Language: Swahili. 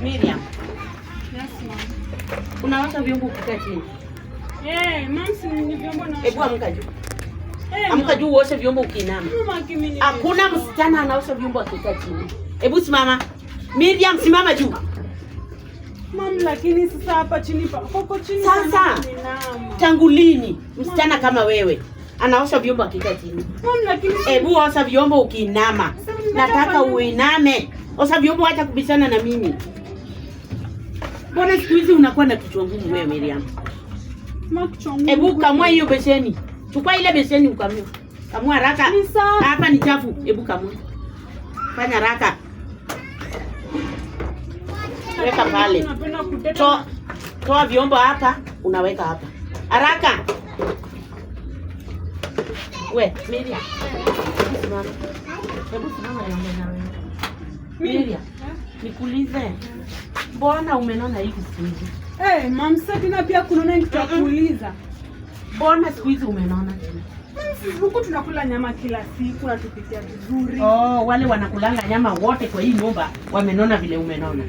Miriam. Yes, mom. Unaosha vyombo ukikaa chini. Mom, si ni vyombo na. Hebu amka juu. Amka juu uoshe vyombo ukiinama. Hakuna msichana anaosha vyombo akikaa chini. Hebu simama. Miriam, simama juu. Mom, lakini sasa hapa chini pako chini. Sasa tangu lini msichana kama wewe anaosha vyombo akikaa chini? Mom, lakini hebu osha vyombo ukiinama. Nataka uiname. Osha vyombo, acha kubishana na mimi. Mbona siku hizi unakuwa na kichwa ngumu wewe Miriam? Hebu kamua hiyo beseni. Chukua ile beseni ukamue. Kamua haraka. Hapa ni chafu. Hebu kamua. Fanya haraka. Weka pale. Toa vyombo hapa, unaweka hapa. Haraka. We, Miriam. Hebu simama na wewe. Miriam, nikuulize. Mbona umenona hivi siku hizi? Mom, sasa pia kunona kitu ya kuuliza. Mbona siku hizi umenona tena? Huku tunakula nyama kila siku na tupikia vizuri. Wale wanakulanga nyama wote kwa hii nyumba wamenona vile umenona.